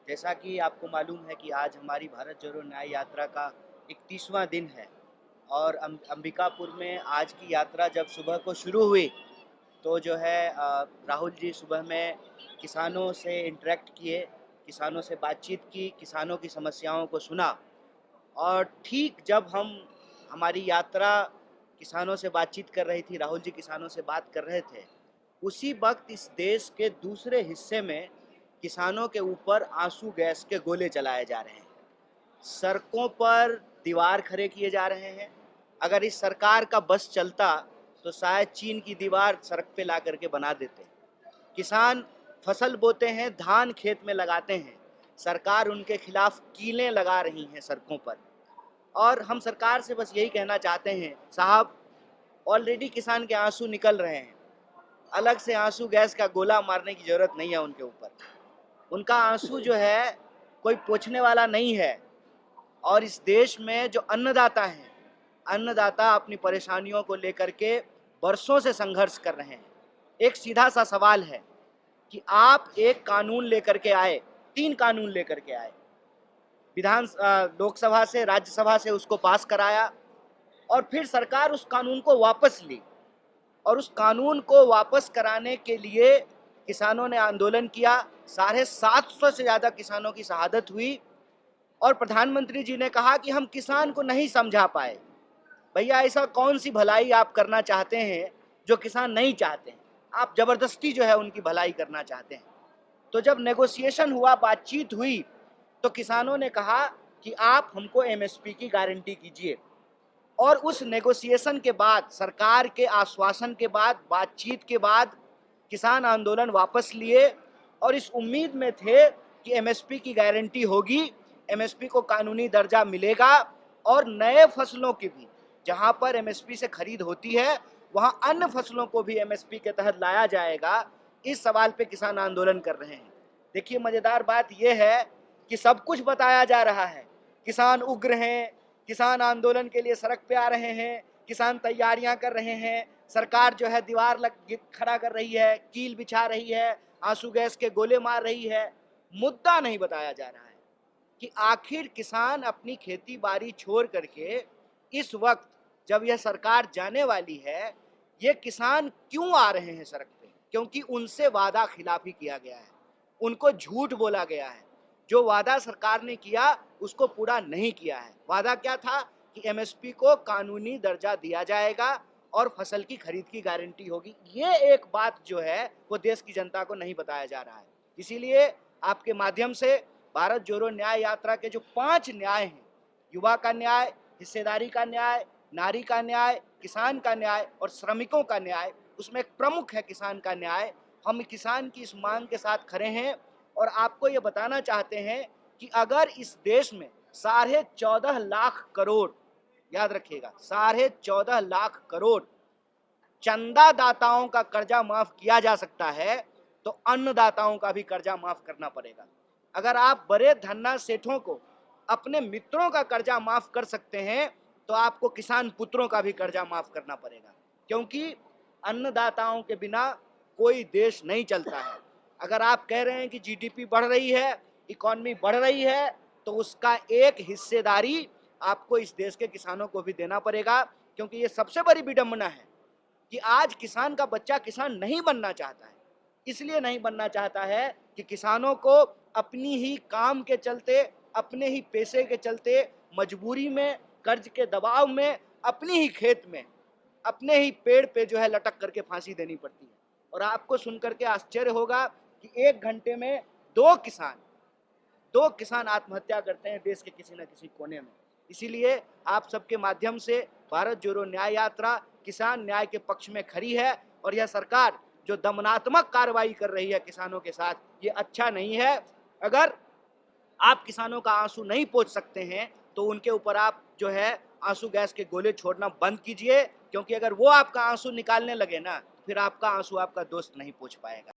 जैसा कि आपको मालूम है कि आज हमारी भारत जोड़ो न्याय यात्रा का 31वां दिन है और अंबिकापुर में आज की यात्रा जब सुबह को शुरू हुई तो जो है राहुल जी सुबह में किसानों से इंटरेक्ट किए, किसानों से बातचीत की, किसानों की समस्याओं को सुना। और ठीक जब हमारी यात्रा किसानों से बातचीत कर रही थी, राहुल जी किसानों से बात कर रहे थे, उसी वक्त इस देश के दूसरे हिस्से में किसानों के ऊपर आंसू गैस के गोले चलाए जा रहे हैं, सड़कों पर दीवार खड़े किए जा रहे हैं। अगर इस सरकार का बस चलता तो शायद चीन की दीवार सड़क पे ला करके बना देते। किसान फसल बोते हैं, धान खेत में लगाते हैं, सरकार उनके खिलाफ कीलें लगा रही हैं सड़कों पर। और हम सरकार से बस यही कहना चाहते हैं, साहब ऑलरेडी किसान के आंसू निकल रहे हैं, अलग से आंसू गैस का गोला मारने की जरूरत नहीं है उनके ऊपर। उनका आंसू जो है कोई पोंछने वाला नहीं है। और इस देश में जो अन्नदाता हैं, अन्नदाता अपनी परेशानियों को लेकर के बरसों से संघर्ष कर रहे हैं। एक सीधा सा सवाल है कि आप एक कानून लेकर के आए, 3 कानून लेकर के आए, लोकसभा से, राज्यसभा से उसको पास कराया और फिर सरकार उस कानून को वापस ली। और उस कानून को वापस कराने के लिए किसानों ने आंदोलन किया, 750 से ज़्यादा किसानों की शहादत हुई। और प्रधानमंत्री जी ने कहा कि हम किसान को नहीं समझा पाए। भैया, ऐसा कौन सी भलाई आप करना चाहते हैं जो किसान नहीं चाहते हैं? आप जबरदस्ती जो है उनकी भलाई करना चाहते हैं। तो जब नेगोशिएशन हुआ, बातचीत हुई, तो किसानों ने कहा कि आप हमको एमएसपी की गारंटी कीजिए। और उस नेगोशिएशन के बाद, सरकार के आश्वासन के बाद, बातचीत के बाद किसान आंदोलन वापस लिए और इस उम्मीद में थे कि एमएसपी की गारंटी होगी, एमएसपी को कानूनी दर्जा मिलेगा और नए फसलों की भी, जहां पर एमएसपी से खरीद होती है, वहां अन्य फसलों को भी एमएसपी के तहत लाया जाएगा। इस सवाल पे किसान आंदोलन कर रहे हैं। देखिए, मजेदार बात यह है कि सब कुछ बताया जा रहा है, किसान उग्र हैं, किसान आंदोलन के लिए सड़क पे आ रहे हैं, किसान तैयारियां कर रहे हैं, सरकार जो है दीवार खड़ा कर रही है, कील बिछा रही है, आंसू गैस के गोले मार रही है। मुद्दा नहीं बताया जा रहा है कि आखिर किसान अपनी खेती बाड़ी छोड़ करके इस वक्त जब यह सरकार जाने वाली है, ये किसान क्यों आ रहे हैं सड़क पे? क्योंकि उनसे वादा खिलाफी किया गया है, उनको झूठ बोला गया है। जो वादा सरकार ने किया उसको पूरा नहीं किया है। वादा क्या था कि एमएसपी को कानूनी दर्जा दिया जाएगा और फसल की खरीद की गारंटी होगी। ये एक बात जो है वो देश की जनता को नहीं बताया जा रहा है। इसीलिए आपके माध्यम से भारत जोड़ो न्याय यात्रा के जो 5 न्याय हैं, युवा का न्याय, हिस्सेदारी का न्याय, नारी का न्याय, किसान का न्याय और श्रमिकों का न्याय, उसमें एक प्रमुख है किसान का न्याय। हम किसान की इस मांग के साथ खड़े हैं और आपको ये बताना चाहते हैं कि अगर इस देश में 14.5 लाख करोड़, याद रखिएगा, 14.5 लाख करोड़ चंदादाताओं का कर्जा माफ किया जा सकता है, तो अन्नदाताओं का भी कर्जा माफ करना पड़ेगा। अगर आप बड़े धन्ना सेठों को अपने मित्रों का कर्जा माफ कर सकते हैं, तो आपको किसान पुत्रों का भी कर्जा माफ करना पड़ेगा, क्योंकि अन्नदाताओं के बिना कोई देश नहीं चलता है। अगर आप कह रहे हैं कि जीडीपी बढ़ रही है, इकॉनमी बढ़ रही है, तो उसका एक हिस्सेदारी आपको इस देश के किसानों को भी देना पड़ेगा। क्योंकि ये सबसे बड़ी विडंबना है कि आज किसान का बच्चा किसान नहीं बनना चाहता है। इसलिए नहीं बनना चाहता है कि किसानों को अपनी ही काम के चलते, अपने ही पैसे के चलते, मजबूरी में, कर्ज के दबाव में, अपनी ही खेत में, अपने ही पेड़ पे जो है लटक करके फांसी देनी पड़ती है। और आपको सुनकर के आश्चर्य होगा कि 1 घंटे में 2 किसान आत्महत्या करते हैं देश के किसी न किसी कोने में। इसीलिए आप सबके माध्यम से भारत जोड़ो न्याय यात्रा किसान न्याय के पक्ष में खड़ी है। और यह सरकार जो दमनात्मक कार्रवाई कर रही है किसानों के साथ, ये अच्छा नहीं है। अगर आप किसानों का आंसू नहीं पोंछ सकते हैं तो उनके ऊपर आप जो है आंसू गैस के गोले छोड़ना बंद कीजिए, क्योंकि अगर वो आपका आंसू निकालने लगे ना, फिर आपका आंसू आपका दोस्त नहीं पोंछ पाएगा।